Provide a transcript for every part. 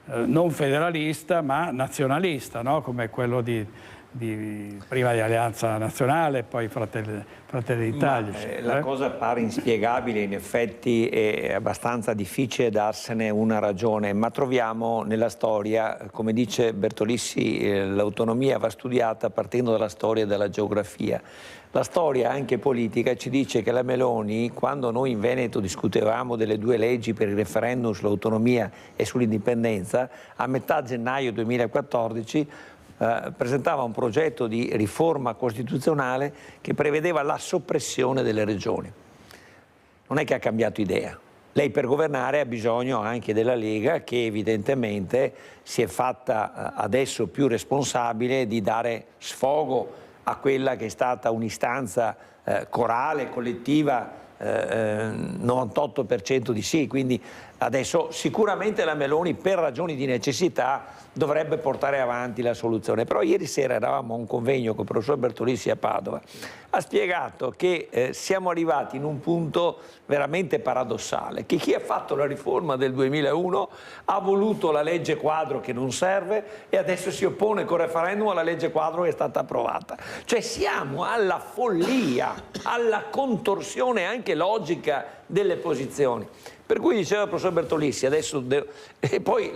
non federalista ma nazionalista, no? Come quello prima di Alleanza Nazionale, poi Fratelli d'Italia. La cosa pare inspiegabile, in effetti è abbastanza difficile darsene una ragione, ma troviamo nella storia, come dice Bertolissi, l'autonomia va studiata partendo dalla storia e dalla geografia. La storia anche politica ci dice che la Meloni, quando noi in Veneto discutevamo delle due leggi per il referendum sull'autonomia e sull'indipendenza, a metà gennaio 2014 presentava un progetto di riforma costituzionale che prevedeva la soppressione delle regioni. Non è che ha cambiato idea. Lei per governare ha bisogno anche della Lega, che evidentemente si è fatta adesso più responsabile di dare sfogo a quella che è stata un'istanza corale, collettiva, 98% di sì, quindi adesso sicuramente la Meloni per ragioni di necessità dovrebbe portare avanti la soluzione. Però ieri sera eravamo a un convegno con il professor Bertolissi a Padova, ha spiegato che siamo arrivati in un punto veramente paradossale, che chi ha fatto la riforma del 2001 ha voluto la legge quadro che non serve e adesso si oppone con referendum alla legge quadro che è stata approvata. Cioè siamo alla follia, alla contorsione anche logica delle posizioni. Per cui diceva il professor Bertolissi, adesso e poi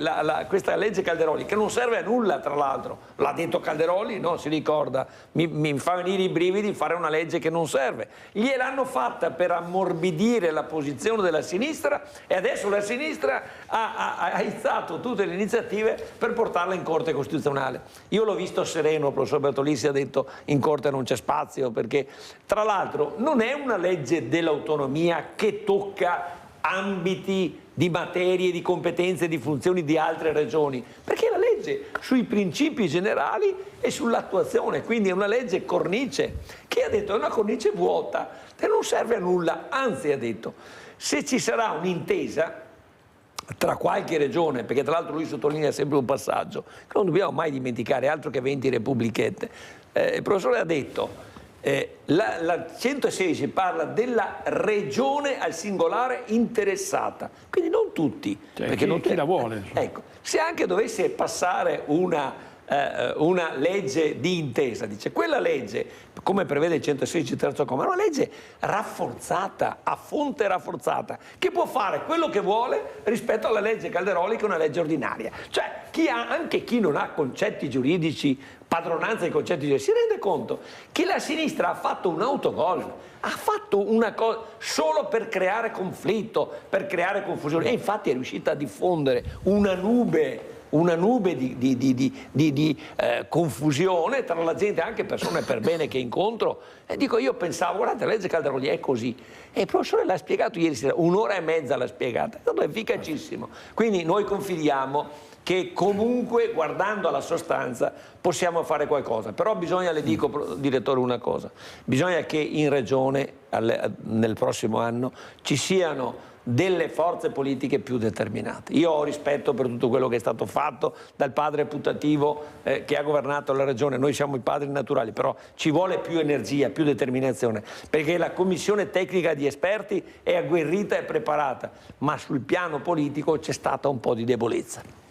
questa legge Calderoli, che non serve a nulla tra l'altro, l'ha detto Calderoli, no? Si ricorda, mi fa venire i brividi fare una legge che non serve. Gliel'hanno fatta per ammorbidire la posizione della sinistra e adesso la sinistra ha izzato tutte le iniziative per portarla in Corte Costituzionale. Io l'ho visto sereno, il professor Bertolissi ha detto in Corte non c'è spazio, perché tra l'altro non è una legge dell'autonomia che tocca ambiti di materie, di competenze, di funzioni di altre regioni, perché è la legge sui principi generali e sull'attuazione, quindi è una legge cornice, che ha detto è una cornice vuota, che non serve a nulla, anzi ha detto se ci sarà un'intesa tra qualche regione, perché tra l'altro lui sottolinea sempre un passaggio che non dobbiamo mai dimenticare, altro che 20 repubblichette, il professore ha detto la 116 parla della regione al singolare interessata, quindi non tutti, cioè, perché non chi la vuole. Ecco, se anche dovesse passare una legge di intesa, dice quella legge, come prevede il 116 terzo comma, è una legge rafforzata, a fonte rafforzata, che può fare quello che vuole rispetto alla legge Calderoli, che è una legge ordinaria. Cioè anche chi non ha concetti giuridici, padronanza di concetti giuridici, si rende conto che la sinistra ha fatto un autogol, ha fatto una cosa solo per creare conflitto, per creare confusione, e infatti è riuscita a diffondere una nube di confusione tra la gente, anche persone per bene che incontro. E dico, io pensavo, guardate, la legge Calderoli è così. E il professore l'ha spiegato ieri sera, un'ora e mezza l'ha spiegata, è stato efficacissimo. Quindi noi confidiamo che comunque, guardando alla sostanza, possiamo fare qualcosa. Però bisogna, le dico, direttore, una cosa, bisogna che in Regione nel prossimo anno ci siano delle forze politiche più determinate. Io ho rispetto per tutto quello che è stato fatto dal padre putativo che ha governato la regione, noi siamo i padri naturali, però ci vuole più energia, più determinazione, perché la commissione tecnica di esperti è agguerrita e preparata, ma sul piano politico c'è stata un po' di debolezza.